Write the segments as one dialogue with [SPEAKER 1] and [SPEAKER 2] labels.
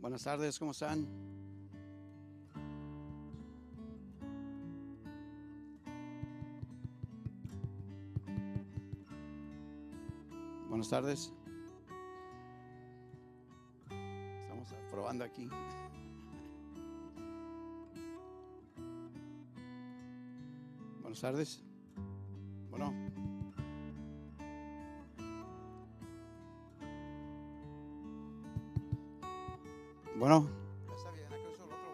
[SPEAKER 1] Buenas tardes, ¿cómo están? Buenas tardes. Estamos probando aquí. Buenas tardes. Bueno. Bueno. Está bien, aquí uso el otro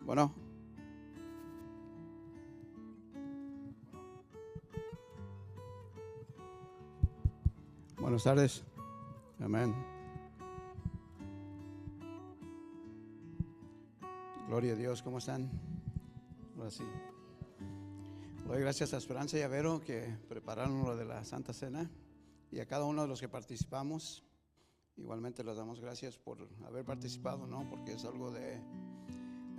[SPEAKER 1] bueno. Buenas tardes. Amén. Gloria a Dios, ¿cómo están? Ahora sí. Doy gracias a Esperanza y a Vero que prepararon lo de la Santa Cena y a cada uno de los que participamos. Igualmente les damos gracias por haber participado, ¿no? Porque es algo de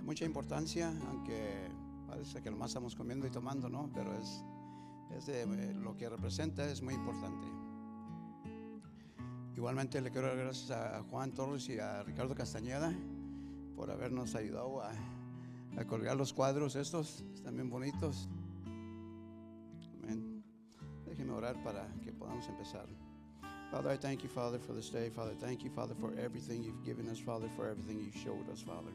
[SPEAKER 1] mucha importancia, aunque parece que nomás estamos comiendo y tomando, ¿no? Pero es de lo que representa, es muy importante. Igualmente le quiero dar gracias a Juan Torres y a Ricardo Castañeda por habernos ayudado a colgar los cuadros estos, están bien bonitos. Amén. Déjenme orar para que podamos empezar. Father, I thank you, Father, for this day. Father, thank you, Father, for everything you've given us, Father, for everything you showed us, Father.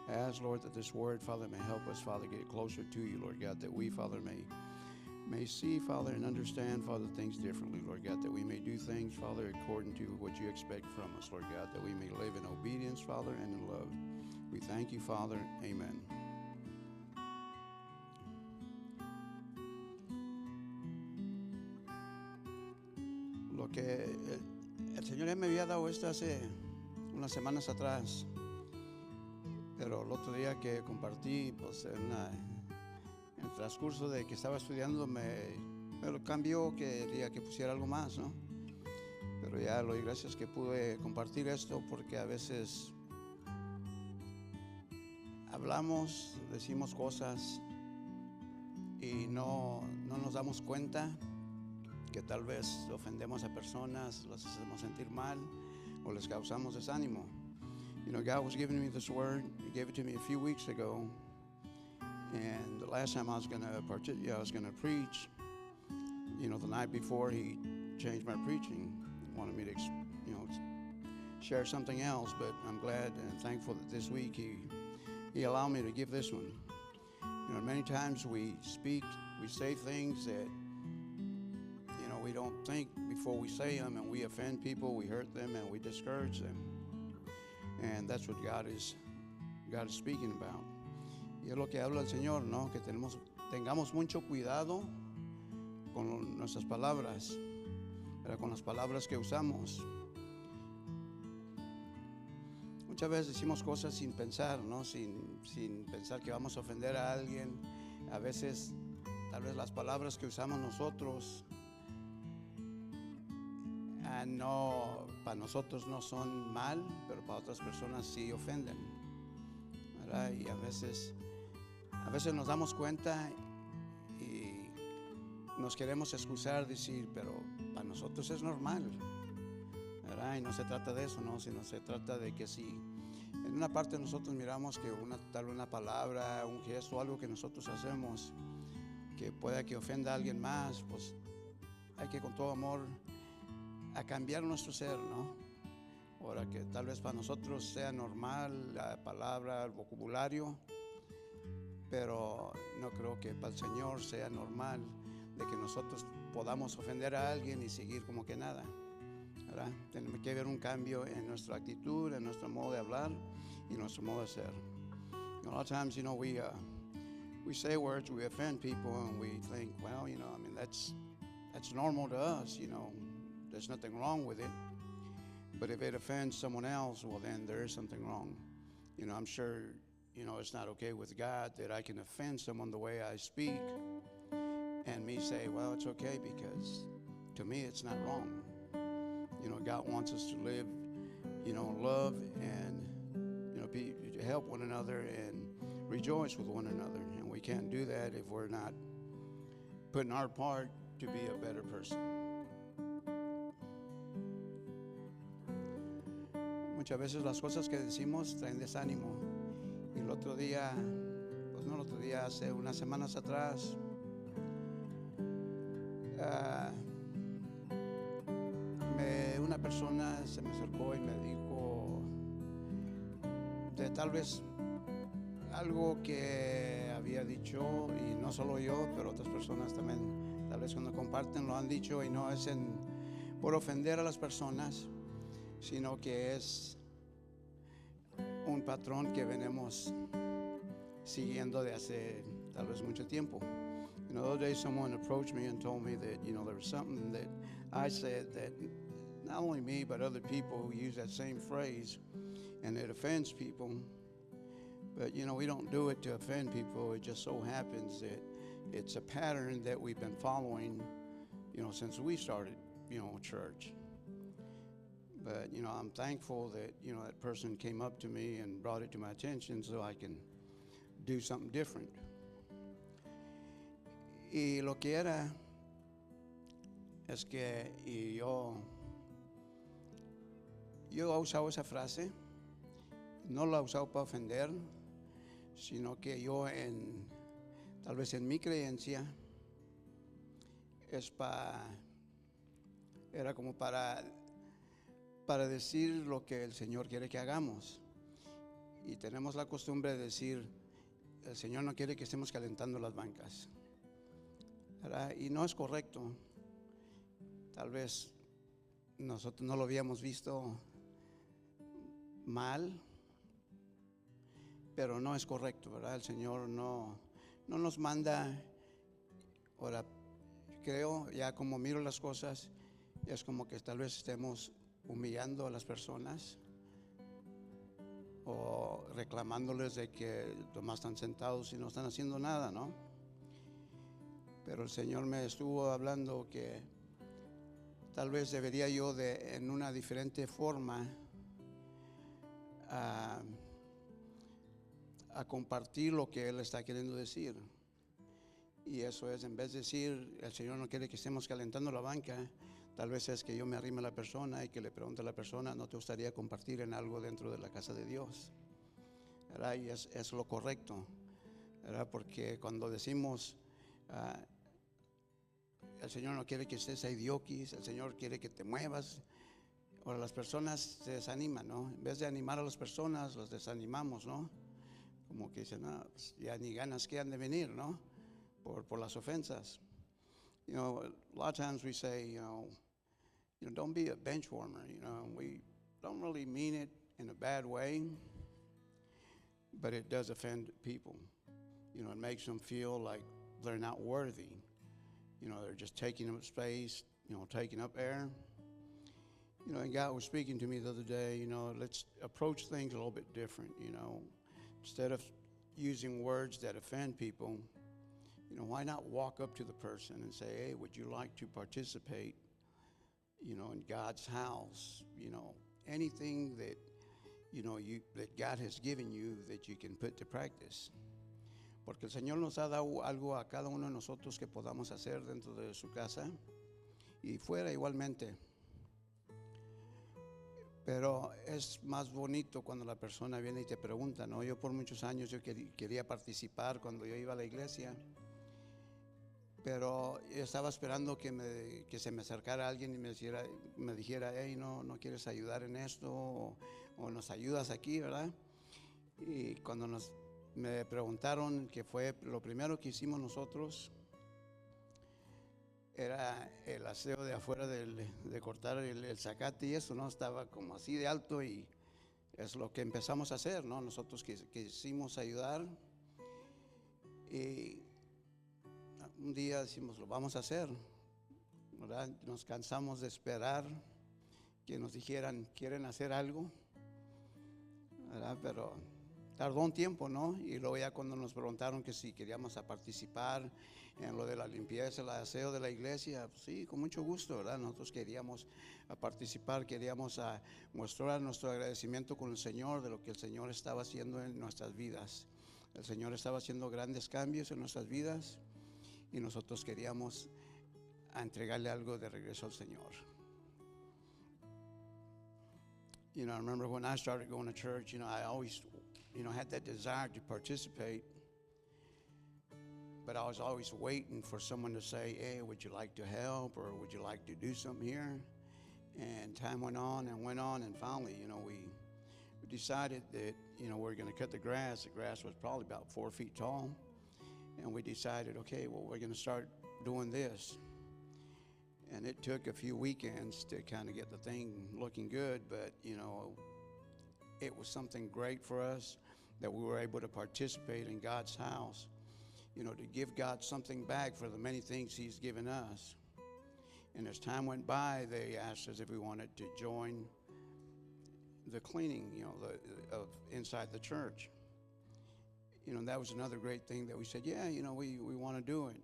[SPEAKER 1] I ask, Lord, that this word, Father, may help us, Father, get closer to you, Lord God, that we, Father, may see, Father, and understand, Father, things differently, Lord God, that we may do things, Father, according to what you expect from us, Lord God, that we may live in obedience, Father, and in love. We thank you, Father. Amen. Lo que el Señor ya me había dado esto hace unas semanas atrás, pero el otro día que compartí, pues en el transcurso de que estaba estudiando me lo cambió, que quería que pusiera algo más, ¿no? Pero ya le doy gracias que pude compartir esto, porque a veces hablamos, decimos cosas y no nos damos cuenta que tal vez ofendemos a personas, las hacemos sentir mal o les causamos desánimo. You know, God was giving me this word. He gave it to me a few weeks ago, and the last time I was gonna preach. You know, the night before he changed my preaching, he wanted me to, share something else. But I'm glad and thankful that this week he allowed me to give this one. You know, many times we speak, we say things that, you know, we don't think before we say them, and we offend people, we hurt them, and we discourage them. And that's what God is speaking about. Y es lo que habla el Señor, ¿no? Que tengamos mucho cuidado con nuestras palabras, pero con las palabras que usamos. Muchas veces decimos cosas sin pensar, ¿no? Sin pensar que vamos a ofender a alguien. A veces, tal vez las palabras que usamos nosotros no, para nosotros no son mal, pero para otras personas sí ofenden, ¿verdad? Y a veces nos damos cuenta y nos queremos excusar, decir, pero para nosotros es normal, ¿verdad? Y no se trata de eso, ¿no? Sino se trata de que si en una parte nosotros miramos que tal vez una palabra, un gesto, algo que nosotros hacemos que pueda que ofenda a alguien más, pues hay que con todo amor a cambiar nuestro ser, ¿no? Ahora que tal vez para nosotros sea normal la palabra, el vocabulario, pero no creo que para el Señor sea normal de que nosotros podamos ofender a alguien y seguir como que nada, ¿verdad? Tenemos que ver un cambio en nuestra actitud, en nuestro modo de hablar y nuestro modo de ser. A lot of times, you know, we say words, we offend people, and we think, well, you know, I mean, that's normal to us, you know. There's nothing wrong with it. But if it offends someone else, well, then there is something wrong. You know, I'm sure, you know, it's not okay with God that I can offend someone the way I speak and me say, well, it's okay, because to me it's not wrong. You know, God wants us to live, you know, love and, you know, help one another and rejoice with one another. And we can't do that if we're not putting our part to be a better person. muchas veces las cosas que decimos traen desánimo. Y el otro día, pues no el otro día, hace unas semanas atrás, una persona se me acercó y me dijo de tal vez algo que había dicho, y no solo yo, pero otras personas también, tal vez cuando comparten lo han dicho, y no es por ofender a las personas, sino que es un patrón que venimos siguiendo de hace tal vez mucho tiempo. The other day someone approached me and told me that, there was something that I said that not only me but other people who use that same phrase, and it offends people. But we don't do it to offend people. It just so happens that it's a pattern that we've been following, since we started, church. But I'm thankful that that person came up to me and brought it to my attention so I can do something different. Y lo que era es que yo he usado esa frase, no la he usado para ofender, sino que yo tal vez en mi creencia era como para decir lo que el Señor quiere que hagamos. Y tenemos la costumbre de decir, el Señor no quiere que estemos calentando las bancas, ¿verdad? Y no es correcto. Tal vez nosotros no lo habíamos visto mal, pero no es correcto, ¿verdad? El Señor no nos manda. Ahora, creo, ya como miro las cosas, es como que tal vez estemos humillando a las personas o reclamándoles de que nomás están sentados y no están haciendo nada, ¿no? Pero el Señor me estuvo hablando que tal vez debería yo en una diferente forma a compartir lo que Él está queriendo decir. Y eso es, en vez de decir, el Señor no quiere que estemos calentando la banca, tal vez es que yo me arrime a la persona y que le pregunte a la persona, ¿no te gustaría compartir en algo dentro de la casa de Dios? ¿Verdad? Y es lo correcto, ¿verdad? Porque cuando decimos, el Señor no quiere que estés idiokis, el Señor quiere que te muevas, ahora las personas se desaniman, ¿no? En vez de animar a las personas, los desanimamos, ¿no? Como que dicen, no, pues ya ni ganas que han de venir, ¿no? Por las ofensas. A lot of times we say, don't be a bench warmer. We don't really mean it in a bad way, but it does offend people. It makes them feel like they're not worthy. They're just taking up space, taking up air. And God was speaking to me the other day, let's approach things a little bit different, Instead of using words that offend people, why not walk up to the person and say, hey, would you like to participate, in God's house? Anything that, that God has given you that you can put to practice. Porque el Señor nos ha dado algo a cada uno de nosotros que podamos hacer dentro de su casa y fuera igualmente. Pero es más bonito cuando la persona viene y te pregunta, ¿no? Yo por muchos años yo quería participar cuando yo iba a la iglesia, pero yo estaba esperando que se me acercara alguien y me dijera, hey, no quieres ayudar en esto o nos ayudas aquí, ¿verdad? Y cuando me preguntaron qué fue lo primero que hicimos nosotros, era el aseo de afuera de cortar el zacate, y eso no estaba como así de alto, y es lo que empezamos a hacer, ¿no? Nosotros quisimos ayudar, y un día decimos, lo vamos a hacer, ¿verdad? Nos cansamos de esperar que nos dijeran, ¿quieren hacer algo? ¿Verdad? Pero tardó un tiempo, ¿no? Y luego ya cuando nos preguntaron que si queríamos participar en lo de la limpieza, el aseo de la iglesia, pues sí, con mucho gusto, ¿verdad? Nosotros queríamos participar, queríamos mostrar nuestro agradecimiento con el Señor de lo que el Señor estaba haciendo en nuestras vidas. El Señor estaba haciendo grandes cambios en nuestras vidas y nosotros queríamos entregarle algo de regreso al Señor. You know, I remember when I started going to church, you know, I always, you know, had that desire to participate. But I was always waiting for someone to say, hey, would you like to help, or would you like to do something here? And time went on, and finally, you know, we decided that, you know, we're going to cut the grass. The grass was probably about 4 feet tall. And we decided, okay, well, we're going to start doing this. And it took a few weekends to kind of get the thing looking good, but, you know, it was something great for us that we were able to participate in God's house, you know, to give God something back for the many things He's given us. And as time went by, they asked us if we wanted to join the cleaning, you know, of inside the church. You know, that was another great thing that we said, yeah, you know, we want to do it.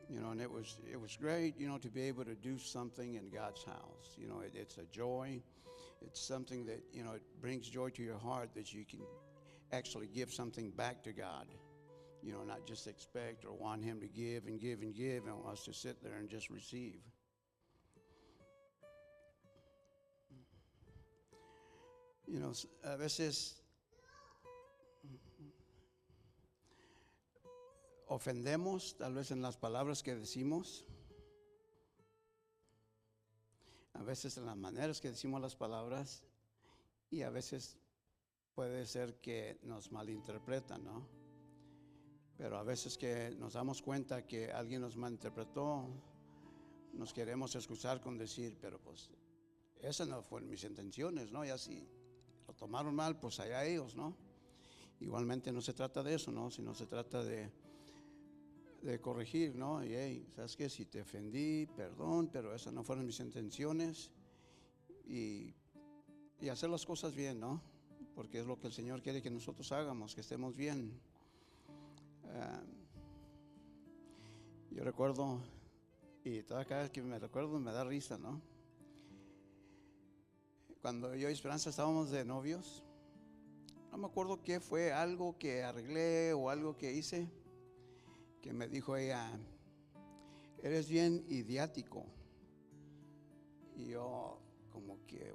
[SPEAKER 1] You know, and it was great, you know, to be able to do something in God's house. You know, it's a joy. It's something that, you know, it brings joy to your heart that you can actually give something back to God. You know, not just expect or want Him to give and give and give, and us to sit there and just receive. You know, a veces ofendemos, tal vez en las palabras que decimos, a veces en las maneras que decimos las palabras, y a veces puede ser que nos malinterpretan, ¿no? Pero a veces que nos damos cuenta que alguien nos malinterpretó, nos queremos excusar con decir, pero pues esas no fueron mis intenciones, ¿no? Y así lo tomaron mal, pues allá ellos, ¿no? Igualmente no se trata de eso, ¿no? Sino se trata de corregir, ¿no? Y hey, ¿sabes qué? Si te ofendí, perdón, pero esas no fueron mis intenciones. Y hacer las cosas bien, ¿no? Porque es lo que el Señor quiere que nosotros hagamos, que estemos bien. Yo recuerdo, y cada vez que me recuerdo me da risa, ¿no? Cuando yo y Esperanza estábamos de novios, no me acuerdo qué fue, algo que arreglé o algo que hice, que me dijo ella, eres bien idiático. Y yo como que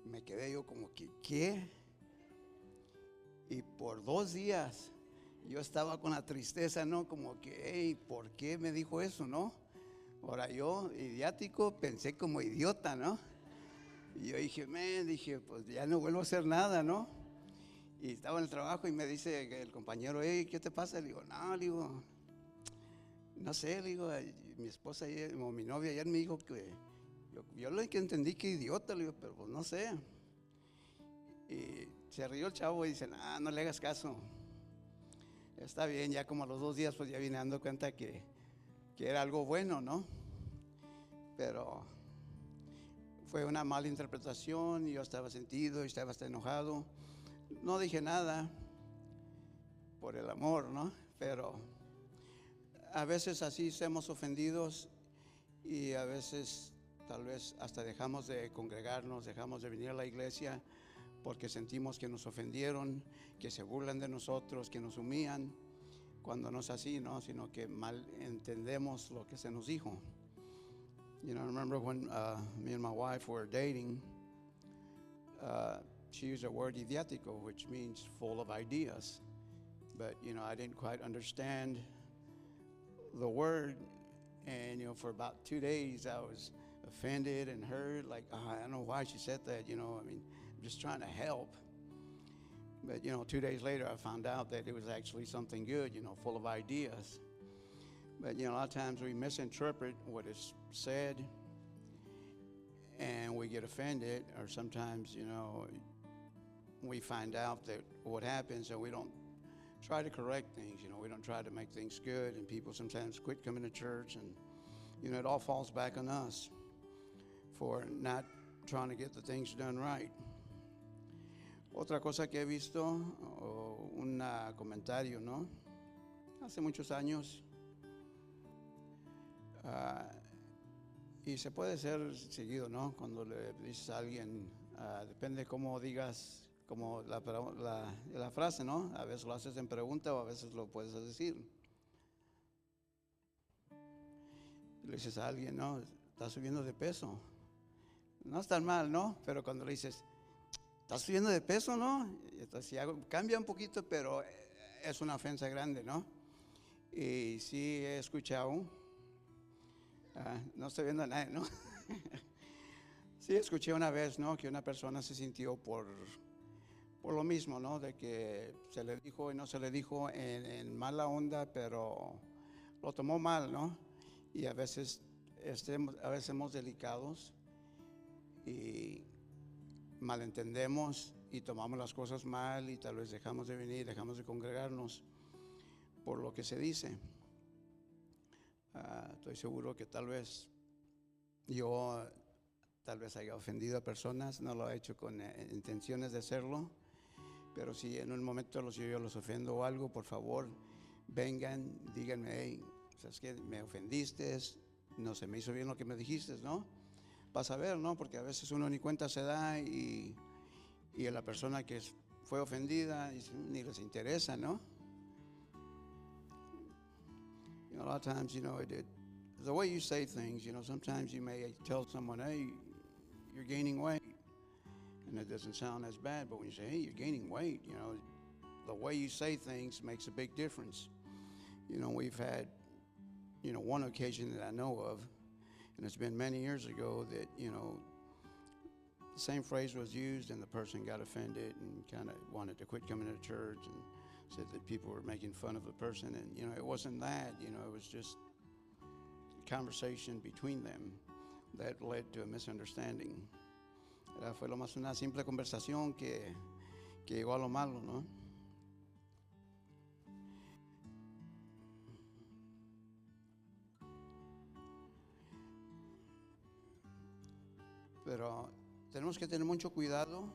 [SPEAKER 1] me quedé yo como que, ¿qué? Y por 2 días yo estaba con la tristeza, ¿no? Como que, hey, ¿por qué me dijo eso, no? Ahora yo, idiático, pensé como idiota, ¿no? Y yo dije, pues ya no vuelvo a hacer nada, ¿no? Y estaba en el trabajo y me dice el compañero, hey, ¿qué te pasa? Le digo, no sé, le digo, mi esposa ayer, o mi novia ayer me dijo que, yo lo que entendí que idiota, le digo, pero pues no sé. Y se rió el chavo y dice, no le hagas caso. Está bien, ya como a los 2 días pues ya vine dando cuenta que era algo bueno, ¿no? Pero fue una mala interpretación y yo estaba sentido y estaba hasta enojado. No dije nada por el amor, ¿no? Pero a veces así somos ofendidos y a veces tal vez hasta dejamos de congregarnos, dejamos de venir a la iglesia porque sentimos que nos ofendieron, que se burlan de nosotros, que nos humillan, cuando no es así, ¿no? Sino que mal entendemos lo que se nos dijo. You know, I remember when me and my wife were dating, she used the word idiático, which means full of ideas. But, you know, I didn't quite understand the word. And, you know, for about 2 days, I was offended and hurt. Like, I don't know why she said that, you know. I mean, I'm just trying to help. But, you know, 2 days later, I found out that it was actually something good, you know, full of ideas. But, you know, a lot of times we misinterpret what is said and we get offended, or sometimes, you know, we find out that what happens and we don't try to correct things, you know, we don't try to make things good, and people sometimes quit coming to church, and, you know, it all falls back on us for not trying to get the things done right. Otra cosa que he visto, un comentario, ¿no? Hace muchos años, y se puede ser seguido, ¿no? Cuando le dices a alguien, depende cómo digas, como la frase, ¿no? A veces lo haces en pregunta o a veces lo puedes decir. Le dices a alguien, ¿no? Estás subiendo de peso. no es tan mal, ¿no? Pero cuando le dices, estás subiendo de peso, ¿no? Y entonces cambia un poquito, pero es una ofensa grande, ¿no? Y sí he escuchado, no estoy viendo a nadie, ¿no? Sí escuché una vez, ¿no? Que una persona se sintió por lo mismo, ¿no? De que se le dijo y no se le dijo en mala onda, pero lo tomó mal, ¿no? Y a veces somos delicados y malentendemos y tomamos las cosas mal y tal vez dejamos de venir, dejamos de congregarnos por lo que se dice. Estoy seguro que tal vez yo haya ofendido a personas, no lo he hecho con intenciones de hacerlo, pero si en un momento yo los ofendo o algo, por favor, vengan, díganme, hey, ¿sabes qué? Me ofendiste, no se me hizo bien lo que me dijiste, ¿no? Vas a ver, ¿no? Porque a veces uno ni cuenta se da y la persona que fue ofendida ni les interesa, ¿no? You know, a lot of times, you know, the way you say things, you know, sometimes you may tell someone, hey, you're gaining weight, and it doesn't sound as bad, but when you say, hey, you're gaining weight, you know, the way you say things makes a big difference. You know, we've had, you know, one occasion that I know of, and it's been many years ago that, you know, the same phrase was used and the person got offended and kind of wanted to quit coming to church and said that people were making fun of the person. And, you know, it wasn't that, you know, it was just a conversation between them that led to a misunderstanding. Fue lo más una simple conversación que llegó a lo malo, ¿no? Pero tenemos que tener mucho cuidado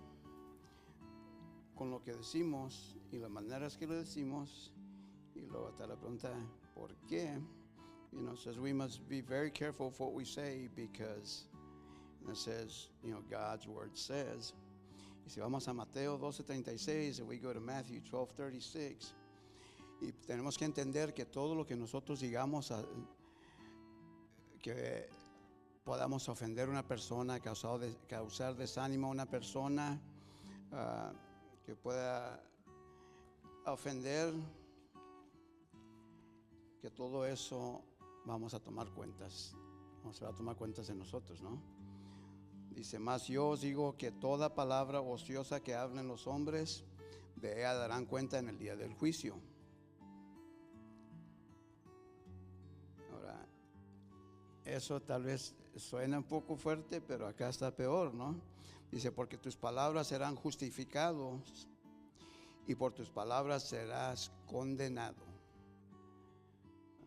[SPEAKER 1] con lo que decimos y las maneras que lo decimos. Y luego está la pregunta, ¿por qué? You know, it says we must be very careful of what we say because it says, you know, God's word says. Y si vamos a Mateo 12:36 and we go to Matthew 12:36, y tenemos que entender que todo lo que nosotros digamos que podamos ofender a una persona, causar desánimo a una persona, que pueda ofender, que todo eso vamos a tomar cuentas, se va a tomar cuentas de nosotros, ¿no? Dice, más yo os digo que toda palabra ociosa que hablen los hombres, de ella darán cuenta en el día del juicio. Ahora, eso tal vez suena un poco fuerte, pero acá está peor, ¿no? Dice, porque tus palabras serán justificados y por tus palabras serás condenado.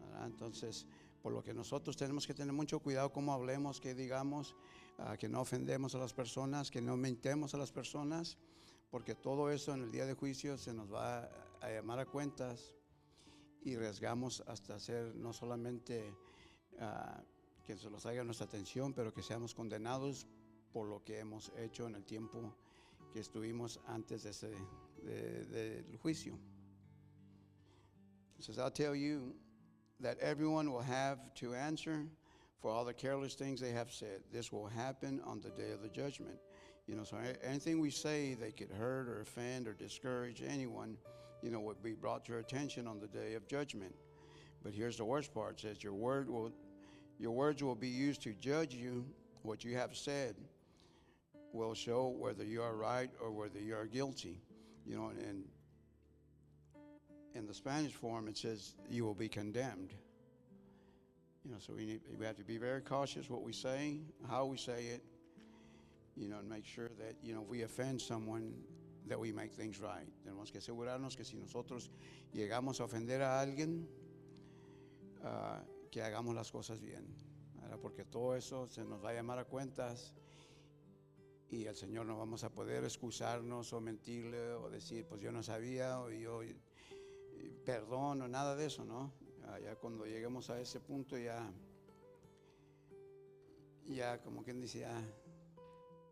[SPEAKER 1] ¿Verdad? Entonces, por lo que nosotros tenemos que tener mucho cuidado cómo hablemos, que digamos, que no ofendemos a las personas, que no mentemos a las personas, porque todo eso en el día de juicio se nos va a llamar a cuentas y arriesgamos hasta ser no solamente que se nos haga nuestra atención, pero que seamos condenados por lo que hemos hecho en el tiempo que estuvimos antes del juicio. It says, I'll tell you that everyone will have to answer for all the careless things they have said. This will happen on the day of the judgment. You know, so anything we say that could hurt or offend or discourage anyone, you know, would be brought to your attention on the day of judgment. But here's the worst part. It says your words will be used to judge you. What you have said will show whether you are right or whether you are guilty. You know, and in the Spanish form, it says you will be condemned. You know, so we have to be very cautious what we say, how we say it, you know, and make sure that, you know, if we offend someone, that we make things right. Tenemos que asegurarnos que si nosotros llegamos a ofender a alguien, que hagamos las cosas bien, ¿verdad? Porque todo eso se nos va a llamar a cuentas y el Señor no vamos a poder excusarnos o mentirle o decir, pues yo no sabía o yo perdón o nada de eso, ¿no? Ya cuando lleguemos a ese punto ya como quien dice,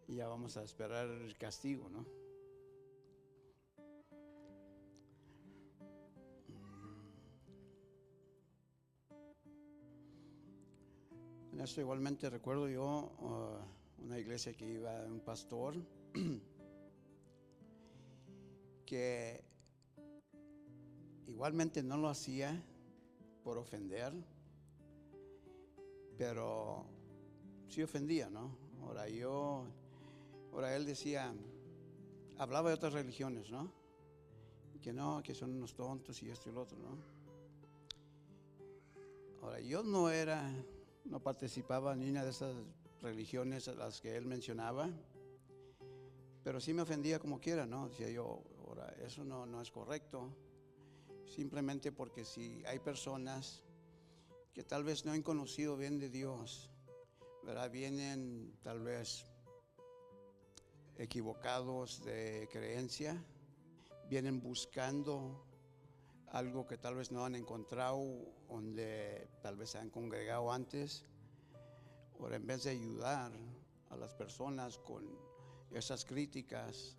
[SPEAKER 1] ya vamos a esperar el castigo, ¿no? En esto igualmente recuerdo yo una iglesia que iba un pastor que igualmente no lo hacía por ofender, pero sí ofendía, ¿no? Ahora él decía, hablaba de otras religiones, ¿no? Que no, que son unos tontos y esto y lo otro, ¿no? Ahora yo no participaba en ninguna de esas religiones a las que él mencionaba, pero sí me ofendía como quiera, ¿no? Decía yo, ahora eso no es correcto, simplemente porque si hay personas que tal vez no han conocido bien de Dios, ¿verdad? Vienen tal vez equivocados de creencia, vienen buscando algo que tal vez no han encontrado donde tal vez se han congregado antes. Ahora, en vez de ayudar a las personas con esas críticas,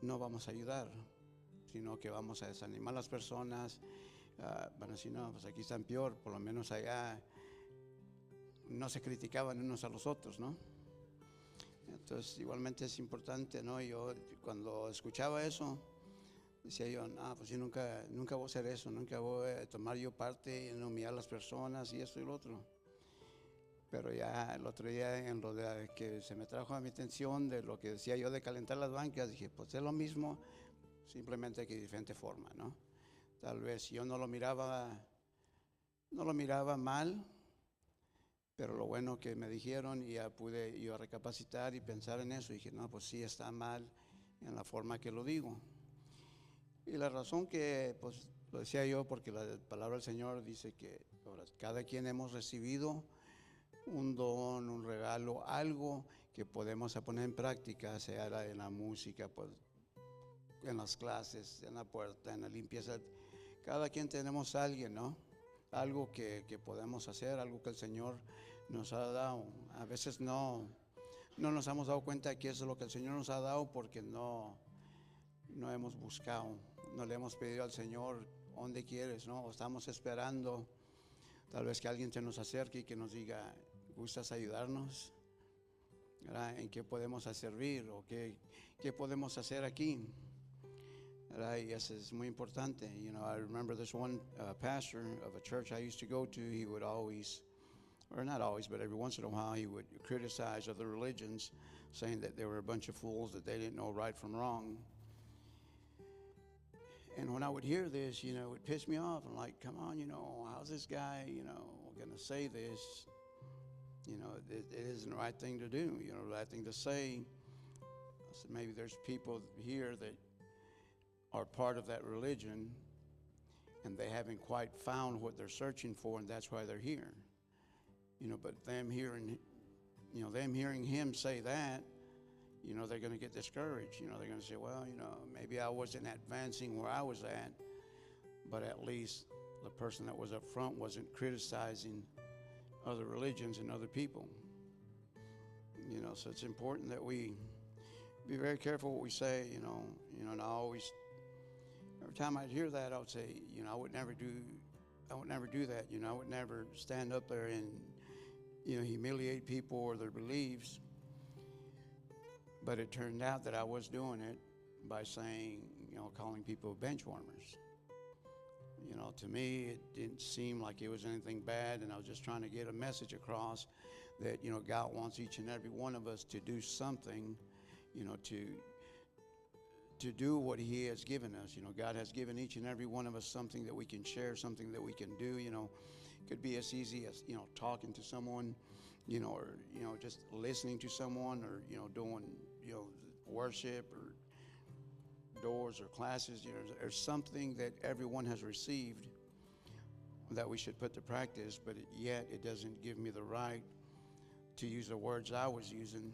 [SPEAKER 1] no vamos a ayudar, sino que vamos a desanimar a las personas. Van a decir, no, pues aquí están peor, por lo menos allá no se criticaban unos a los otros, ¿no? Entonces, igualmente es importante, ¿no? Yo cuando escuchaba eso, decía yo, no, pues yo nunca voy a hacer eso, nunca voy a tomar yo parte en humillar a las personas y esto y lo otro. Pero ya el otro día, en lo de que se me trajo a mi atención de lo que decía yo de calentar las bancas, dije, pues es lo mismo, simplemente que de diferente forma, ¿no? Tal vez yo no lo miraba mal, pero lo bueno que me dijeron y ya pude yo recapacitar y pensar en eso, y dije, no, pues sí está mal en la forma que lo digo. Y la razón que, pues lo decía yo, porque la palabra del Señor dice que ahora, cada quien hemos recibido un don, un regalo, algo que podemos poner en práctica, sea en la música, pues, en las clases, en la puerta, en la limpieza. Cada quien tenemos a alguien, ¿no? Algo que podemos hacer, algo que el Señor nos ha dado. A veces no nos hemos dado cuenta de que eso es lo que el Señor nos ha dado porque no hemos buscado, no le hemos pedido al Señor, ¿dónde quieres? ¿No? O estamos esperando tal vez que alguien se nos acerque y que nos diga, ¿gustas ayudarnos? ¿Verdad? ¿En qué podemos servir? ¿O qué podemos hacer aquí? ¿Verdad? Y eso es muy importante. You know, I remember this one pastor of a church I used to go to, he would always, or not always, but every once in a while, he would criticize other religions, saying that they were a bunch of fools, that they didn't know right from wrong. And when I would hear this, you know, it would piss me off. I'm like, come on, you know, how's this guy, you know, going to say this? You know, it isn't the right thing to do, you know, the right thing to say. I said, maybe there's people here that are part of that religion and they haven't quite found what they're searching for, and that's why they're here. You know, but them hearing him say that, you know, they're going to get discouraged. You know, they're going to say, well, you know, maybe I wasn't advancing where I was at, but at least the person that was up front wasn't criticizing other religions and other people. You know, so it's important that we be very careful what we say, you know, and I always, every time I'd hear that, I would say, you know, I would never do that. You know, I would never stand up there and, you know, humiliate people or their beliefs. But it turned out that I was doing it by saying, you know, calling people bench warmers. You know, to me, it didn't seem like it was anything bad, and I was just trying to get a message across that, you know, God wants each and every one of us to do something, you know, to do what He has given us. You know, God has given each and every one of us something that we can share, something that we can do. You know, it could be as easy as, you know, talking to someone, you know, or, you know, just listening to someone, or, you know, doing, you know, worship or doors or classes. You know, there's something that everyone has received that we should put to practice, but yet it doesn't give me the right to use the words I was using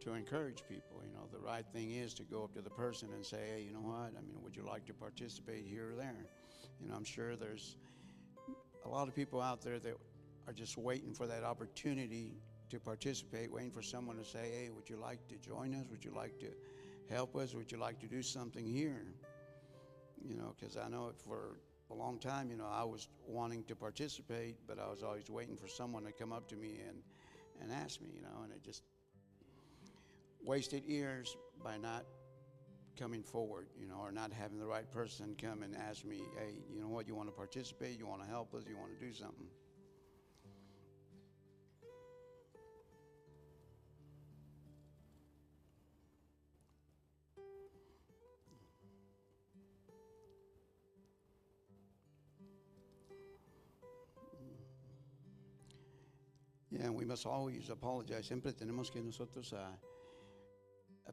[SPEAKER 1] to encourage people. You know, the right thing is to go up to the person and say, hey, you know what, I mean, would you like to participate here or there? You know, I'm sure there's a lot of people out there that are just waiting for that opportunity to participate, waiting for someone to say, hey, would you like to join us? Would you like to help us? Would you like to do something here? You know, because I know for a long time, you know, I was wanting to participate, but I was always waiting for someone to come up to me and ask me, and it just wasted years by not coming forward, or not having the right person come and ask me, hey, you know what, you want to participate, you want to help us, you want to do something. Yeah, we must always apologize. Siempre tenemos que nosotros a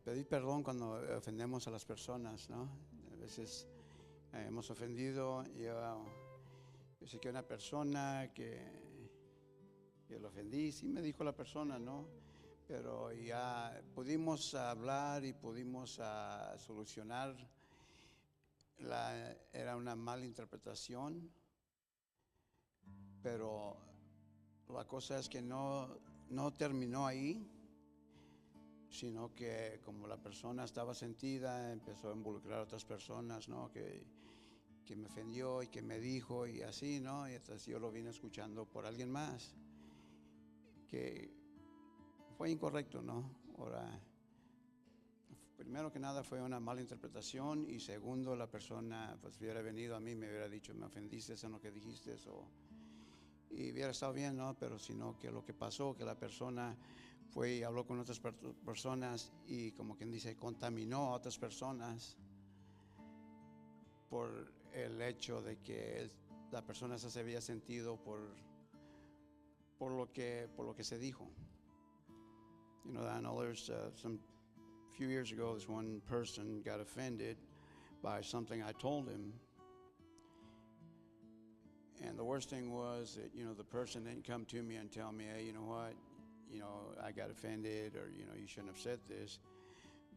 [SPEAKER 1] pedir perdón cuando ofendemos a las personas, ¿no? A veces hemos ofendido. Yo sé que una persona que lo ofendí, sí me dijo la persona, ¿no? Pero ya pudimos hablar y pudimos solucionar. Era una mala interpretación, pero la cosa es que no terminó ahí, sino que como la persona estaba sentida, empezó a involucrar a otras personas, ¿no? Que me ofendió y que me dijo y así, ¿no? Y entonces yo lo vine escuchando por alguien más, que fue incorrecto, ¿no? Ahora, primero que nada fue una mala interpretación, y segundo, la persona pues hubiera venido a mí, me hubiera dicho, me ofendiste en lo que dijiste, y hubiera estado bien, ¿no? Pero sino que lo que pasó, que la persona fue y habló con otras personas y, como quien dice, contaminó a otras personas por el hecho de que la persona se había sentido por lo que se dijo. I know there's some few years ago, this one person got offended by something I told him. And the worst thing was that, the person didn't come to me and tell me, hey, you know what, I got offended, or, you shouldn't have said this.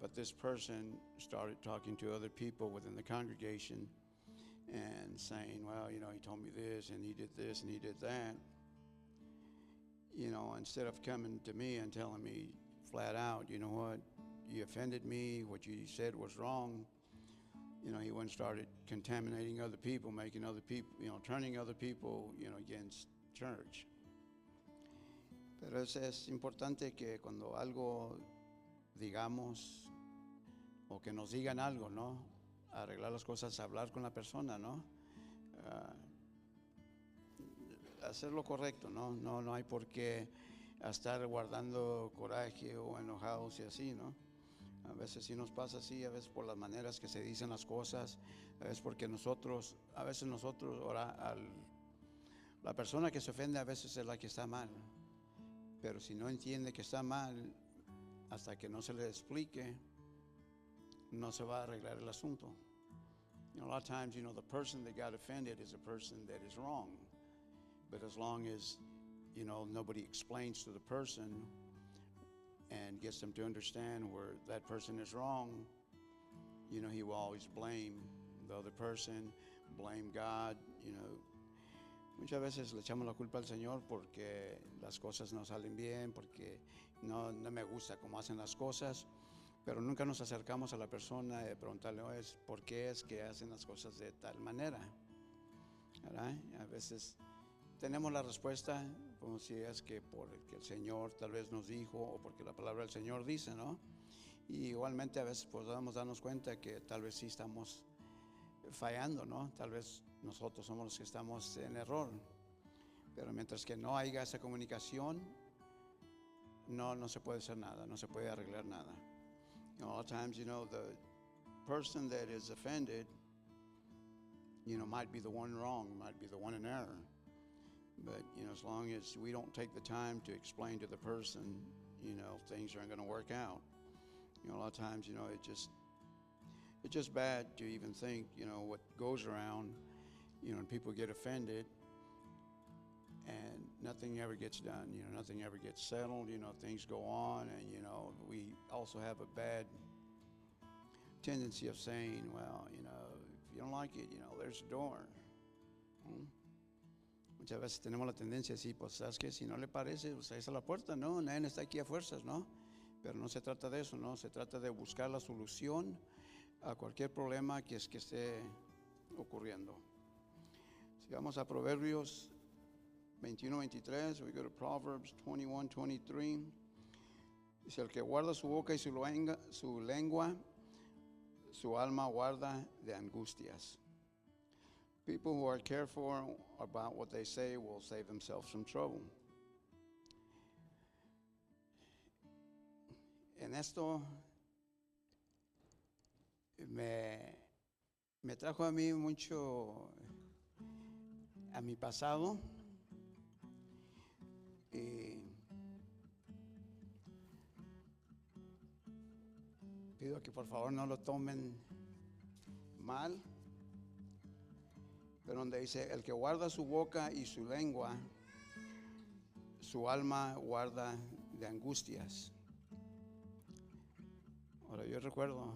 [SPEAKER 1] But this person started talking to other people within the congregation and saying, well, he told me this, and he did this, and he did that. Instead of coming to me and telling me flat out, you know what, you offended me, what you said was wrong. He went and started contaminating other people, making other people, turning other people, against church. Pero es importante que cuando algo digamos o que nos digan algo, ¿no? Arreglar las cosas, hablar con la persona, ¿no? Hacer lo correcto, ¿no? No hay por qué estar guardando coraje o enojados y así, ¿no? A veces sí nos pasa así, a veces por las maneras que se dicen las cosas, a veces porque a veces nosotros, ahora, la persona que se ofende a veces es la que está mal, pero si no entiende que está mal, hasta que no se le explique, no se va a arreglar el asunto. A lot of times, the person that got offended is a person that is wrong, but as long as, nobody explains to the person and gets them to understand where that person is wrong, he will always blame the other person, blame God. Muchas veces le echamos la culpa al Señor porque las cosas no salen bien, porque no me gusta cómo hacen las cosas, pero nunca nos acercamos a la persona y preguntarle, ¿por qué es que hacen las cosas de tal manera? ¿Verdad? A veces tenemos la respuesta, como si es que porque el Señor tal vez nos dijo, o porque la palabra del Señor dice, ¿no? Y igualmente a veces podemos darnos cuenta que tal vez sí estamos fallando, ¿no? Tal vez nosotros somos los que estamos en error, pero mientras que no haya esa comunicación, no se puede hacer nada, no se puede arreglar nada. A lot of times, the person that is offended, might be the one wrong, might be the one in error. But, as long as we don't take the time to explain to the person, things aren't going to work out. A lot of times, it's just bad to even think, what goes around, and people get offended and nothing ever gets done, nothing ever gets settled, things go on, and, we also have a bad tendency of saying, well, if you don't like it, there's a door. Muchas veces tenemos la tendencia así, pues, ¿sabes qué? Si no le parece, pues ahí está la puerta, ¿no? Nadie está aquí a fuerzas, ¿no? Pero no se trata de eso, ¿no? Se trata de buscar la solución a cualquier problema que esté ocurriendo. Si vamos a Proverbios 21-23. We go to Proverbs 21-23. Dice, el que guarda su boca y su lengua, su alma guarda de angustias. People who are careful about what they say will save themselves from trouble. En esto me trajo a mí mucho a mi pasado y pido que por favor no lo tomen mal, pero donde dice, el que guarda su boca y su lengua, su alma guarda de angustias. Ahora yo recuerdo,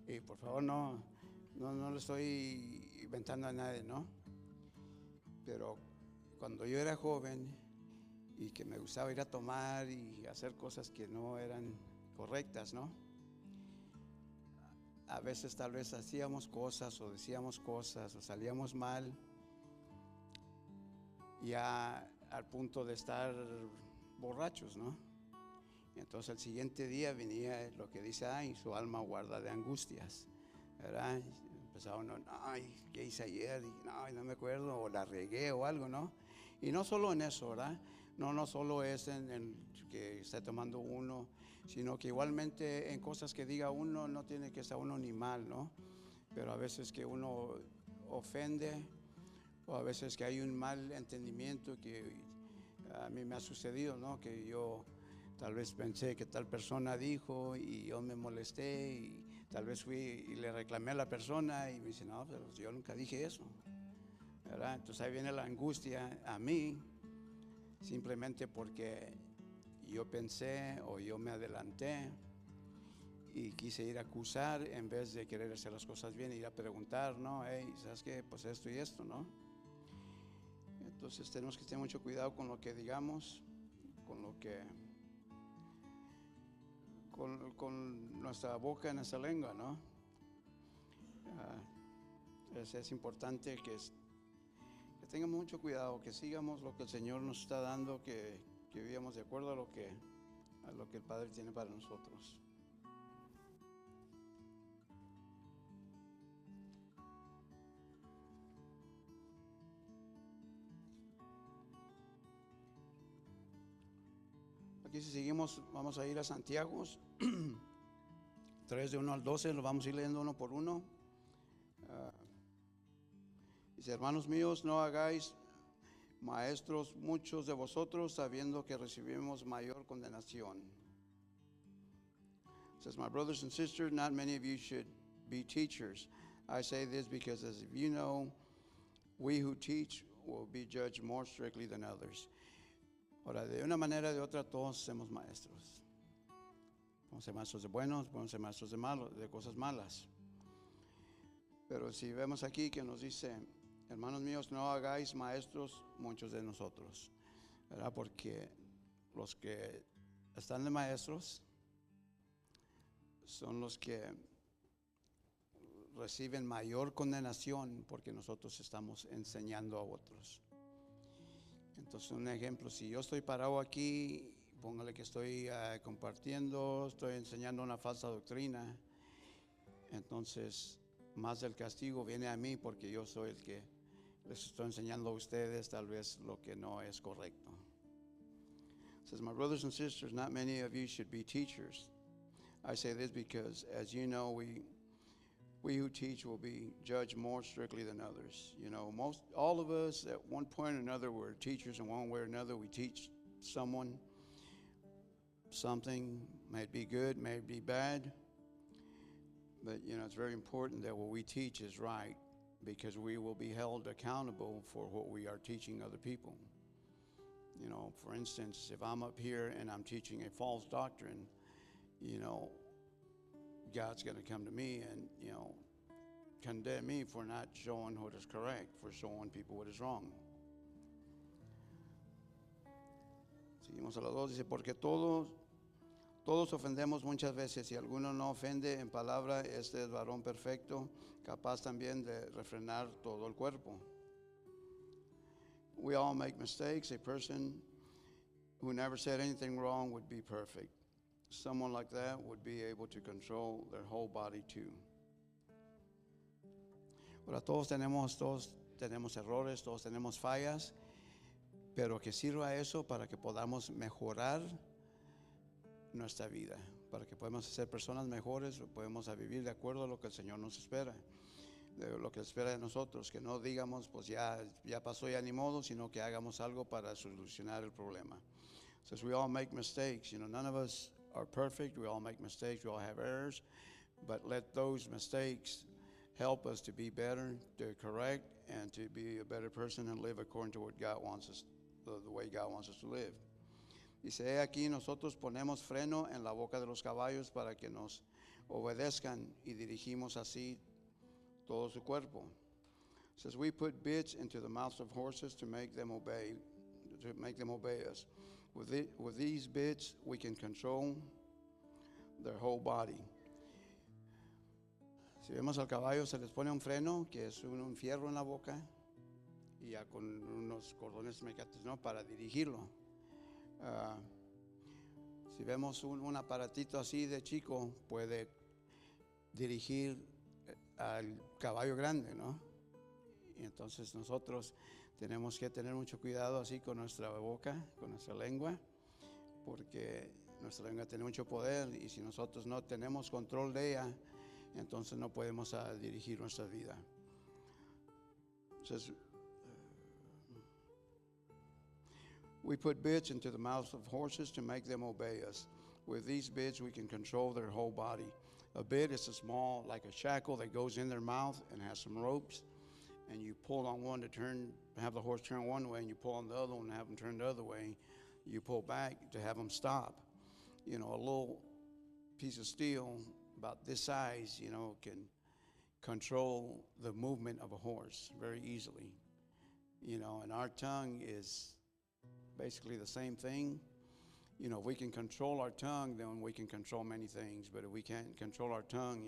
[SPEAKER 1] y por favor no le estoy inventando a nadie, ¿no? Pero cuando yo era joven y que me gustaba ir a tomar y hacer cosas que no eran correctas, ¿no? A veces tal vez hacíamos cosas o decíamos cosas o salíamos mal, ya al punto de estar borrachos, ¿no? Y entonces el siguiente día venía lo que dice, ay, su alma guarda de angustias, ¿verdad? Empezaba uno, ay, ¿qué hice ayer? Y no me acuerdo, o la regué o algo, ¿no? Y no solo en eso, ¿verdad? No solo es en el que está tomando uno, sino que igualmente en cosas que diga uno no tiene que estar uno ni mal, ¿no? Pero a veces que uno ofende o a veces que hay un mal entendimiento que a mí me ha sucedido, ¿no? Que yo tal vez pensé que tal persona dijo y yo me molesté y tal vez fui y le reclamé a la persona y me dice, no, pero yo nunca dije eso, ¿verdad? Entonces ahí viene la angustia a mí, simplemente porque yo pensé o yo me adelanté y quise ir a acusar en vez de querer hacer las cosas bien, ir a preguntar, ¿no? Hey, ¿sabes qué? Pues esto y esto, ¿no? Entonces tenemos que tener mucho cuidado con lo que digamos, con lo que con nuestra boca en nuestra lengua, ¿no? Es importante que tengamos mucho cuidado, que sigamos lo que el Señor nos está dando, que vivamos de acuerdo a lo que el Padre tiene para nosotros. Aquí si seguimos, vamos a ir a Santiago 3 de 1 al 12, lo vamos a ir leyendo uno por uno. Dice, hermanos míos, no hagáis maestros muchos de vosotros, sabiendo que recibimos mayor condenación. It says, my brothers and sisters, not many of you should be teachers. I say this because, as you know, we who teach will be judged more strictly than others. Ahora, de una manera o de otra, todos somos maestros. Podemos ser maestros de buenos, podemos ser maestros de malos, de cosas malas. Pero si vemos aquí que nos dice, hermanos míos, no hagáis maestros muchos de nosotros, ¿verdad? Porque los que están de maestros son los que reciben mayor condenación porque nosotros estamos enseñando a otros. Entonces, un ejemplo, si yo estoy parado aquí, póngale que estoy compartiendo, estoy enseñando una falsa doctrina, entonces más del castigo viene a mí porque yo soy el que les estoy enseñando a ustedes tal vez lo que no es correcto. It says, my brothers and sisters, not many of you should be teachers. I say this because, as you know, we who teach will be judged more strictly than others. You know, all of us at one point or another we're teachers in one way or another. We teach someone something, may it be good, may it be bad. But, you know, it's very important that what we teach is right, because we will be held accountable for what we are teaching other people. You know, for instance, if I'm up here and I'm teaching a false doctrine, you know, God's going to come to me and, you know, condemn me for not showing what is correct, for showing people what is wrong. Seguimos a las 2, dice, porque todos ofendemos muchas veces, y alguno no ofende en palabra, este es varón perfecto, capaz también de refrenar todo el cuerpo. We all make mistakes. A person who never said anything wrong would be perfect. Someone like that would be able to control their whole body too. Ahora todos tenemos errores, todos tenemos fallas, pero que sirva eso para que podamos mejorar nuestra vida, para que podamos ser personas mejores, podemos vivir de acuerdo a lo que el Señor nos espera, de lo que espera de nosotros, que no digamos pues ya pasó, ya ni modo, sino que hagamos algo para solucionar el problema. Says we all make mistakes, none of us are perfect, we all make mistakes, we all have errors, but let those mistakes help us to be better, to correct, and to be a better person and live according to what God wants us, the way God wants us to live. Dice, aquí nosotros ponemos freno en la boca de los caballos para que nos obedezcan y dirigimos así todo su cuerpo. It says we put bits into the mouths of horses to make them obey us. With these bits, we can control their whole body. Si vemos al caballo, se les pone un freno, que es un fierro en la boca, y ya con unos cordones mecánicos, ¿no?, para dirigirlo. Si vemos un aparatito así de chico, puede dirigir al caballo grande, ¿no? Y entonces nosotros tenemos que tener mucho cuidado así con nuestra boca, con nuestra lengua, porque nuestra lengua tiene mucho poder y si nosotros no tenemos control de ella, entonces no podemos dirigir nuestra vida. Entonces, we put bits into the mouths of horses to make them obey us. With these bits, we can control their whole body. A bit is a small, like a shackle that goes in their mouth and has some ropes. And you pull on one to have the horse turn one way, and you pull on the other one and have them turn the other way. You pull back to have them stop. A little piece of steel about this size, can control the movement of a horse very easily. And our tongue is basically the same thing. If we can control our tongue, then we can control many things. But if we can't control our tongue,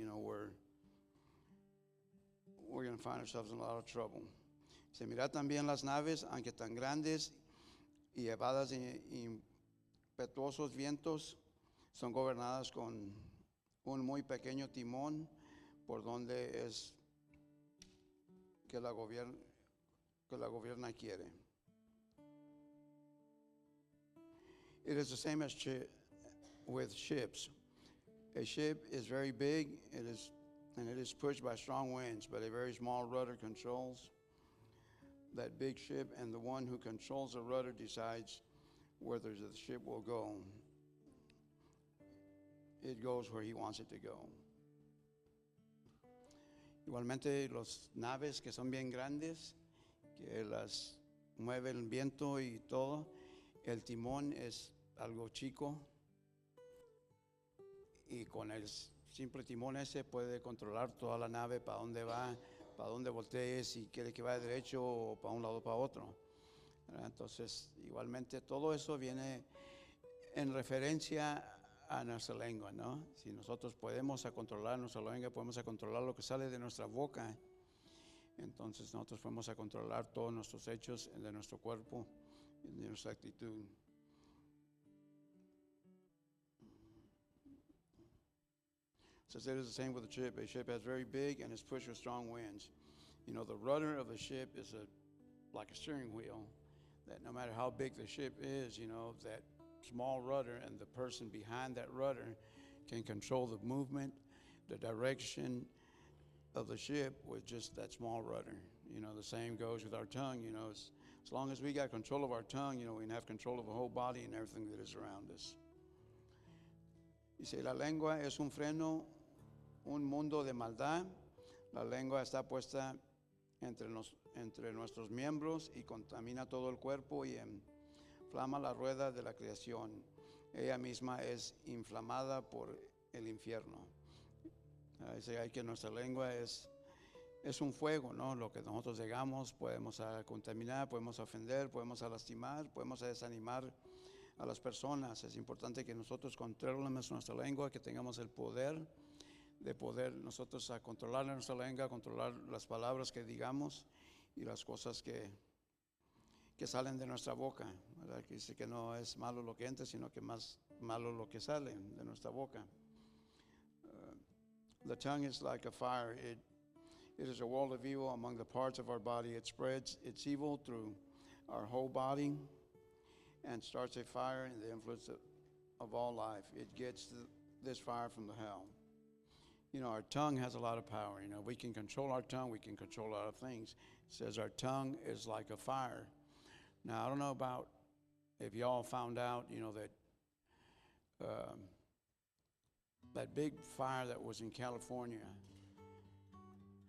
[SPEAKER 1] we're going to find ourselves in a lot of trouble. Se mira también las naves, aunque tan grandes y llevadas en impetuosos vientos, son gobernadas con un muy pequeño timón por donde es que la gobierna quiere. It is the same as with ships. A ship is very big, and it is pushed by strong winds, but a very small rudder controls that big ship, and the one who controls the rudder decides whether the ship will go. It goes where he wants it to go. Igualmente, las naves que son bien grandes, que las mueve el viento y todo, el timón es algo chico y con el simple timón ese puede controlar toda la nave, para dónde va, para dónde voltee, si quiere que vaya derecho o para un lado o para otro. Entonces, igualmente todo eso viene en referencia a nuestra lengua, ¿no? Si nosotros podemos controlar nuestra lengua, podemos controlar lo que sale de nuestra boca, entonces nosotros podemos controlar todos nuestros hechos de nuestro cuerpo y de nuestra actitud. Says it is the same with a ship. A ship is very big and is pushed with strong winds. The rudder of the ship is like a steering wheel, that no matter how big the ship is, that small rudder and the person behind that rudder can control the movement, the direction of the ship with just that small rudder. The same goes with our tongue. As long as we got control of our tongue, we can have control of the whole body and everything that is around us. Dice, la lengua es un freno, un mundo de maldad. La lengua está puesta entre nuestros miembros y contamina todo el cuerpo y inflama la rueda de la creación. Ella misma es inflamada por el infierno. Dice que nuestra lengua es un fuego, ¿no? Lo que nosotros llegamos podemos contaminar, podemos ofender, podemos lastimar, podemos desanimar a las personas. Es importante que nosotros controlemos nuestra lengua, que tengamos el poder de poder nosotros controlar nuestra lengua, controlar las palabras que digamos y las cosas que que salen de nuestra boca, ¿verdad? Que dice que no es malo lo que entra, sino que más malo lo que sale de nuestra boca. The tongue is like a fire. It is a world of evil among the parts of our body. It spreads its evil through our whole body and starts a fire in the influence of all life. It gets this fire from the hell. You know, our tongue has a lot of power. You know, we can control our tongue. We can control a lot of things. It says our tongue is like a fire. Now, I don't know about if y'all found out, you know, that big fire that was in California.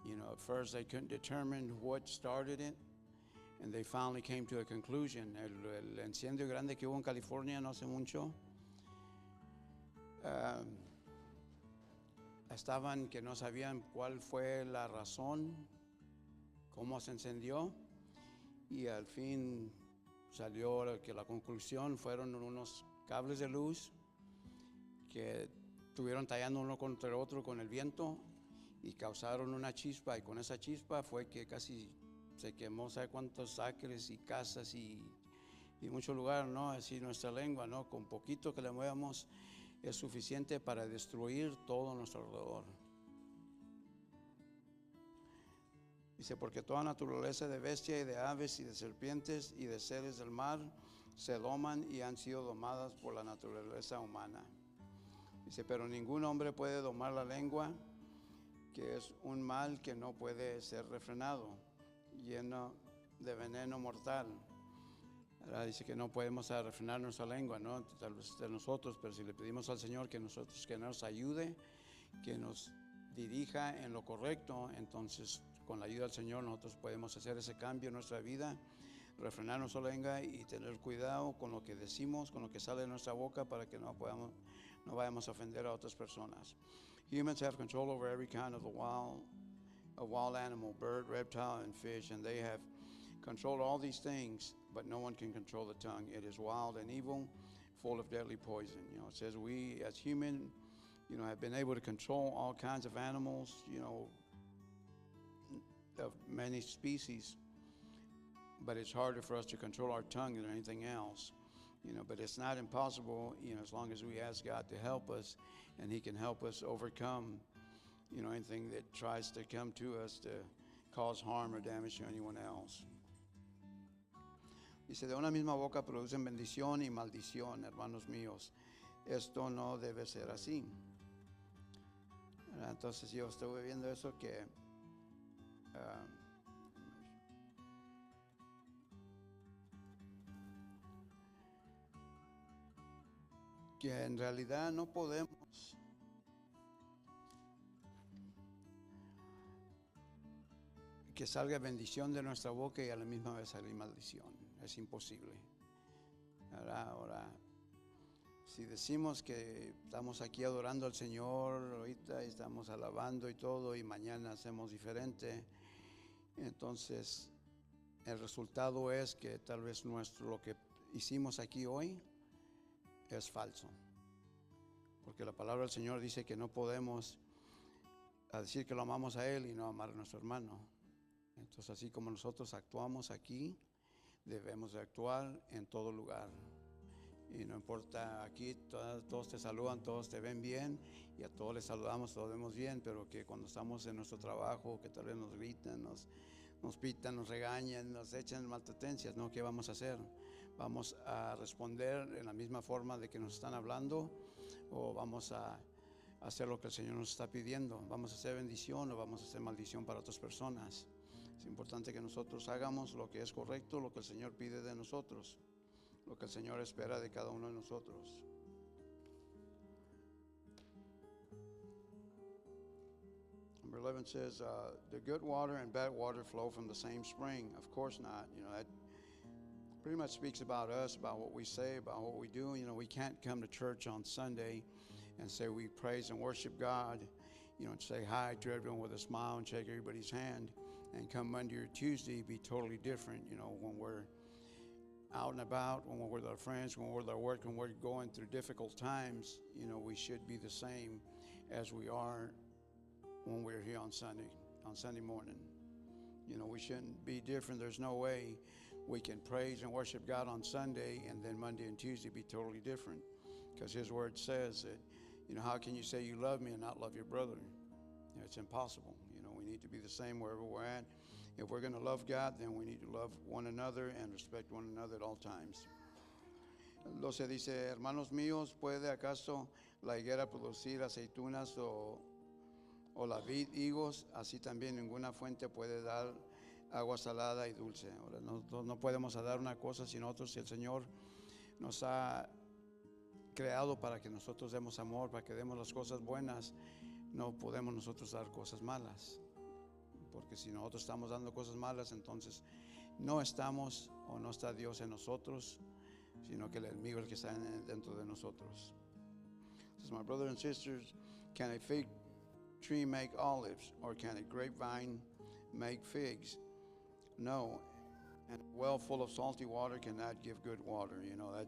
[SPEAKER 1] You know, at first they couldn't determine what started it, and they finally came to a conclusion. El incendio grande que hubo en California no hace mucho, estaban que no sabían cuál fue la razón, cómo se encendió, y al fin salió que la conclusión fueron unos cables de luz que estuvieron tallando uno contra el otro con el viento y causaron una chispa, y con esa chispa fue que casi se quemó, ¿sabe cuántos acres y casas y muchos lugares, ¿no? Así nuestra lengua, ¿no? Con poquito que le movamos es suficiente para destruir todo nuestro alrededor. Dice, porque toda naturaleza de bestia y de aves y de serpientes y de seres del mar se doman y han sido domadas por la naturaleza humana. Dice, pero ningún hombre puede domar la lengua, que es un mal que no puede ser refrenado, lleno de veneno mortal. Ahora dice que no podemos refrenar nuestra lengua, ¿no? Tal vez de nosotros, pero si le pedimos al Señor que nos ayude, que nos dirija en lo correcto, entonces con la ayuda del Señor nosotros podemos hacer ese cambio en nuestra vida, refrenar nuestra lengua y tener cuidado con lo que decimos, con lo que sale de nuestra boca, para que no vayamos a ofender a otras personas. Humans have control over every kind of a wild animal, bird, reptile, and fish, and they have controlled all these things, but no one can control the tongue. It is wild and evil, full of deadly poison. You know, it says we as human, you know, have been able to control all kinds of animals, you know, of many species, but it's harder for us to control our tongue than anything else. You know, but it's not impossible, you know, as long as we ask God to help us, and He can help us overcome, you know, anything that tries to come to us to cause harm or damage to anyone else. Dice, de una misma boca producen bendición y maldición, hermanos míos. Esto no debe ser así. Entonces yo estuve viendo eso que en realidad no podemos que salga bendición de nuestra boca y a la misma vez salir maldición. Es imposible. Ahora, si decimos que estamos aquí adorando al Señor ahorita y estamos alabando y todo, y mañana hacemos diferente, entonces el resultado es que tal vez lo que hicimos aquí hoy es falso, porque la palabra del Señor dice que no podemos decir que lo amamos a Él y no amar a nuestro hermano. Entonces, así como nosotros actuamos aquí, debemos de actuar en todo lugar. Y no importa, aquí todos te saludan, todos te ven bien, y a todos les saludamos, todos vemos bien, pero que cuando estamos en nuestro trabajo, que tal vez nos gritan, nos pitan, nos regañan, nos echan maltratencias, ¿no? ¿Qué vamos a hacer? ¿Vamos a responder en la misma forma de que nos están hablando, o vamos a hacer lo que el Señor nos está pidiendo? ¿Vamos a hacer bendición o vamos a hacer maldición para otras personas? Es importante que nosotros hagamos lo que es correcto, lo que el Señor pide de nosotros, lo que el Señor espera de cada uno de nosotros. Number 11 says, the good water and bad water flow from the same spring. Of course not. You know, that pretty much speaks about us, about what we say, about what we do. You know, we can't come to church on Sunday and say we praise and worship God, you know, and say hi to everyone with a smile and shake everybody's hand, and come Monday or Tuesday be totally different. You know, when we're out and about, when we're with our friends, when we're with our work, when we're going through difficult times, you know, we should be the same as we are when we're here on Sunday morning. You know, we shouldn't be different. There's no way we can praise and worship God on Sunday and then Monday and Tuesday be totally different. Because His Word says that, how can you say you love me and not love your brother? It's impossible. We need to be the same wherever we're at. If we're going to love God, then we need to love one another and respect one another at all times. 12 dice, hermanos míos, ¿puede acaso la higuera producir aceitunas o la vid higos? Así también ninguna fuente puede dar agua salada y dulce. Ahora, nosotros no podemos dar una cosa sin nosotros. Si el Señor nos ha creado para que nosotros demos amor, para que demos las cosas buenas, no podemos nosotros dar cosas malas. Porque si nosotros estamos dando cosas malas, entonces no estamos o no está Dios en nosotros, sino que el enemigo es el que está dentro de nosotros. Says, my brothers and sisters, can a fig tree make olives, or can a grapevine make figs? No, and a well full of salty water cannot give good water. That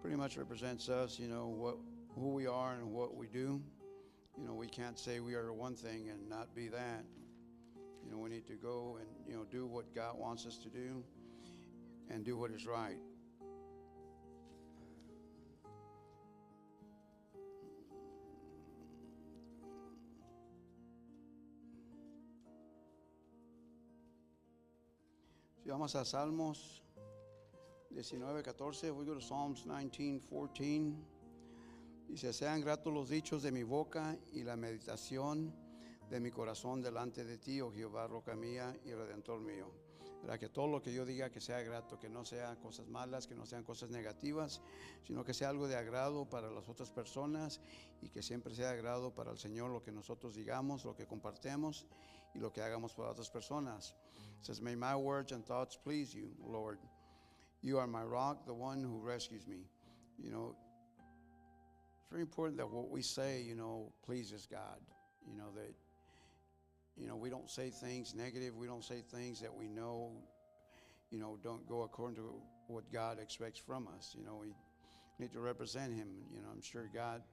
[SPEAKER 1] pretty much represents us, who we are and what we do. We can't say we are one thing and not be that. We need to go and, do what God wants us to do and do what is right. Si vamos a Salmos 19:14, we go to Psalms 19:14. Dice, sean gratos los dichos de mi boca y la meditación de mi corazón delante de ti, oh Jehová, roca mía y redentor mío. Para que todo lo que yo diga que sea grato, que no sean cosas malas, que no sean cosas negativas, sino que sea algo de agrado para las otras personas y que siempre sea de agrado para el Señor lo que nosotros digamos, lo que compartemos y lo que hagamos para otras personas. It says, may my words and thoughts please you, Lord. You are my rock, the one who rescues me. It's very important that what we say, pleases God. That we don't say things negative. We don't say things that we know, don't go according to what God expects from us. We need to represent Him. I'm sure God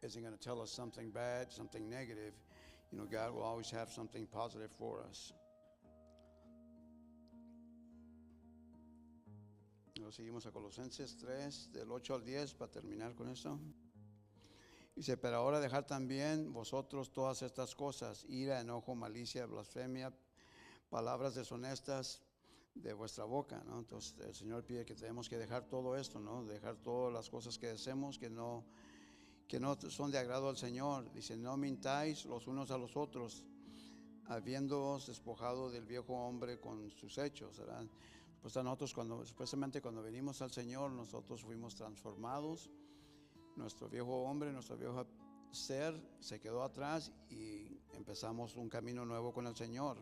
[SPEAKER 1] isn't going to tell us something bad, something negative. God will always have something positive for us. Luego seguimos a Colosenses 3, del 8 al 10, para terminar con esto. Dice, pero ahora dejar también vosotros todas estas cosas, ira, enojo, malicia, blasfemia, palabras deshonestas de vuestra boca, ¿no? Entonces el Señor pide que tenemos que dejar todo esto, ¿no? Dejar todas las cosas que hacemos que no son de agrado al Señor. Dice, no mintáis los unos a los otros, habiéndoos despojado del viejo hombre con sus hechos, ¿verdad? Pues a nosotros supuestamente cuando venimos al Señor, nosotros fuimos transformados. Nuestro viejo hombre, nuestro viejo ser se quedó atrás y empezamos un camino nuevo con el Señor.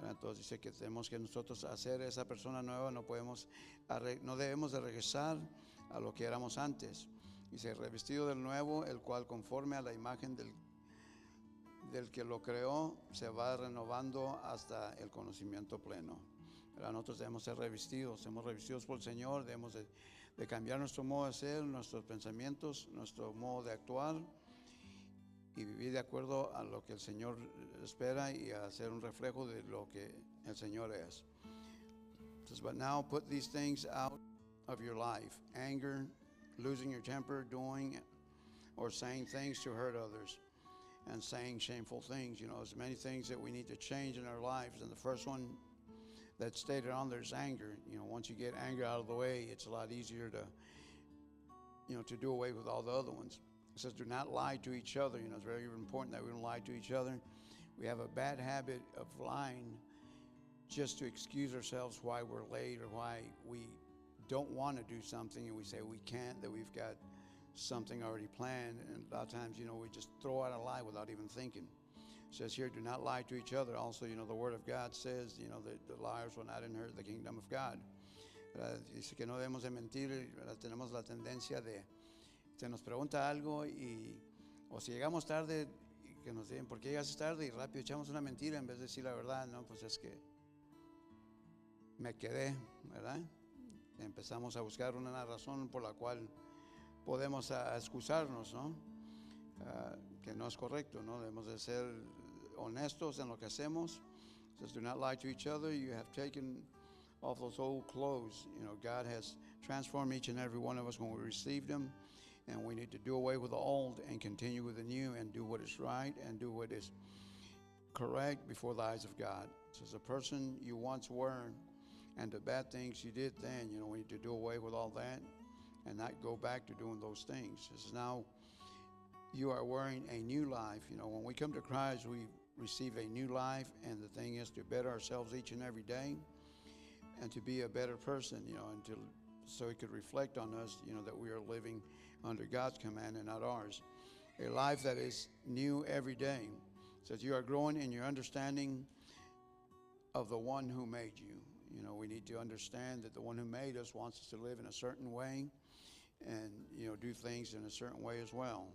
[SPEAKER 1] Entonces dice que tenemos que nosotros hacer esa persona nueva, no debemos de regresar a lo que éramos antes. Dice, revestido del nuevo, el cual conforme a la imagen del que lo creó, se va renovando hasta el conocimiento pleno. Nosotros debemos ser revestidos por el Señor, debemos de cambiar nuestro modo de ser, nuestros pensamientos, nuestro modo de actuar y vivir de acuerdo a lo que el Señor espera y a ser un reflejo de lo que el Señor es. It says, but now put these things out of your life: anger, losing your temper, doing or saying things to hurt others, and saying shameful things. There's many things that we need to change in our lives, and the first one that's stated on there is anger. Once you get anger out of the way, it's a lot easier to do away with all the other ones. It says, do not lie to each other. It's very important that we don't lie to each other. We have a bad habit of lying just to excuse ourselves why we're late or why we don't want to do something, and we say we can't, that we've got something already planned. And a lot of times, we just throw out a lie without even thinking. It says here, do not lie to each other. Also, the Word of God says, that the liars will not inherit the kingdom of God. Dice que no debemos de mentir. Tenemos la tendencia se nos pregunta algo o si llegamos tarde, que nos digan, ¿por qué llegaste tarde? Y rápido echamos una mentira en vez de decir la verdad. No, pues es que me quedé, ¿verdad? Empezamos a buscar una razón por la cual podemos excusarnos, ¿no? Que no es correcto, ¿no? Debemos de ser honestos en lo que hacemos. It says, do not lie to each other. You have taken off those old clothes. God has transformed each and every one of us when we received Him, and we need to do away with the old and continue with the new and do what is right and do what is correct before the eyes of God. So as a person you once were and the bad things you did then, we need to do away with all that and not go back to doing those things. This is now you are wearing a new life. When we come to Christ, we receive a new life, and the thing is to better ourselves each and every day and to be a better person, so it could reflect on us, that we are living under God's command and not ours. A life that is new every day. So that you are growing in your understanding of the one who made you. We need to understand that the one who made us wants us to live in a certain way and, do things in a certain way as well.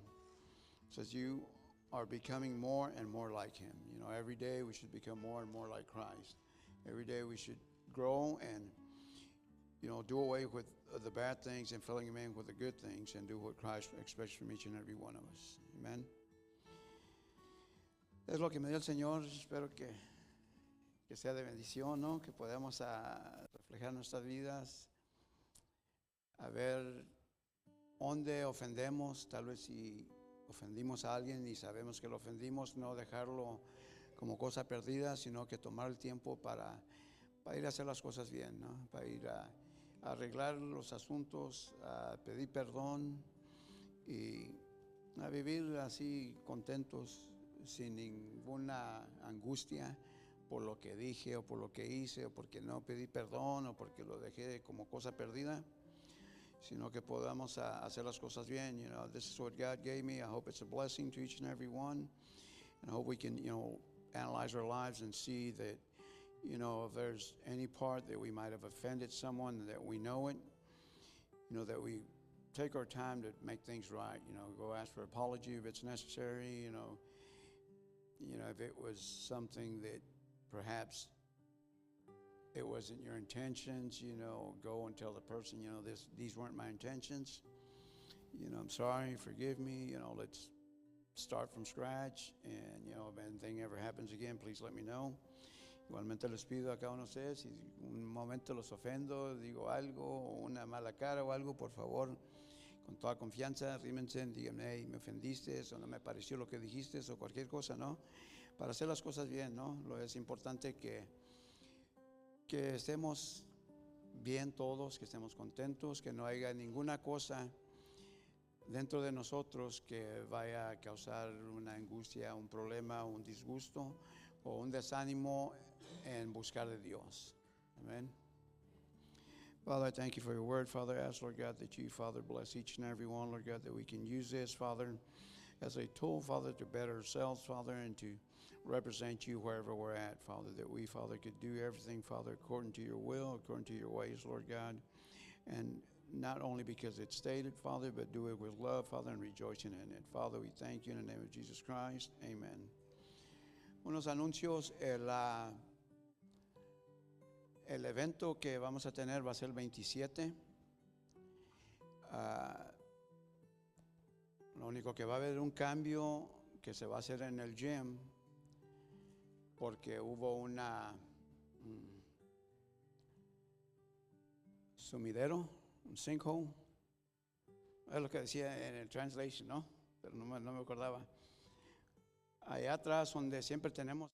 [SPEAKER 1] So as you are becoming more and more like Him. Every day we should become more and more like Christ. Every day we should grow and, do away with the bad things and filling Him in with the good things and do what Christ expects from each and every one of us. Amen. Es lo que me dio el Señor. Espero que sea de bendición, ¿no? Que podamos reflejar nuestras vidas, a ver dónde ofendemos. Tal vez si ofendimos a alguien y sabemos que lo ofendimos, no dejarlo como cosa perdida, sino que tomar el tiempo para ir a hacer las cosas bien, ¿no? Para ir a arreglar los asuntos, a pedir perdón y a vivir así contentos, sin ninguna angustia por lo que dije o por lo que hice o porque no pedí perdón o porque lo dejé como cosa perdida, sino que podamos hacer las cosas bien. This is what God gave me. I hope it's a blessing to each and every one, and I hope we can, analyze our lives and see that, if there's any part that we might have offended someone, that we know it, that we take our time to make things right. Go ask for apology if it's necessary. If it was something that perhaps it wasn't your intentions, go and tell the person, these weren't my intentions. I'm sorry, forgive me. Let's start from scratch. And, if anything ever happens again, please let me know. Igualmente les pido a cada uno de ustedes, si un momento los ofendo, digo algo, una mala cara o algo, por favor, con toda confianza, rímense, díganme, hey, me ofendiste, o no me pareció lo que dijiste, o cualquier cosa, ¿no? Para hacer las cosas bien, ¿no? Es importante que estemos bien todos, que estemos contentos, que no haya ninguna cosa dentro de nosotros que vaya a causar una angustia, un problema, un disgusto o un desánimo en buscar de Dios. Amen. Father, I thank you for your word. Father, I ask, Lord God, that you, Father, bless each and every one, Lord God, that we can use this, Father, as a tool, Father, to better ourselves, Father, and to represent you wherever we're at, Father, that we, Father, could do everything, Father, according to your will, according to your ways, Lord God, and not only because it's stated, Father, but do it with love, Father, and rejoicing in it. Father, we thank you in the name of Jesus Christ. Amen. Unos anuncios. El evento que vamos a tener va a ser el 27. Lo único que va a haber un cambio que se va a hacer en el gym, porque hubo una sumidero, un sinkhole. Es lo que decía en el translation, ¿no? Pero no me acordaba. Allá atrás donde siempre tenemos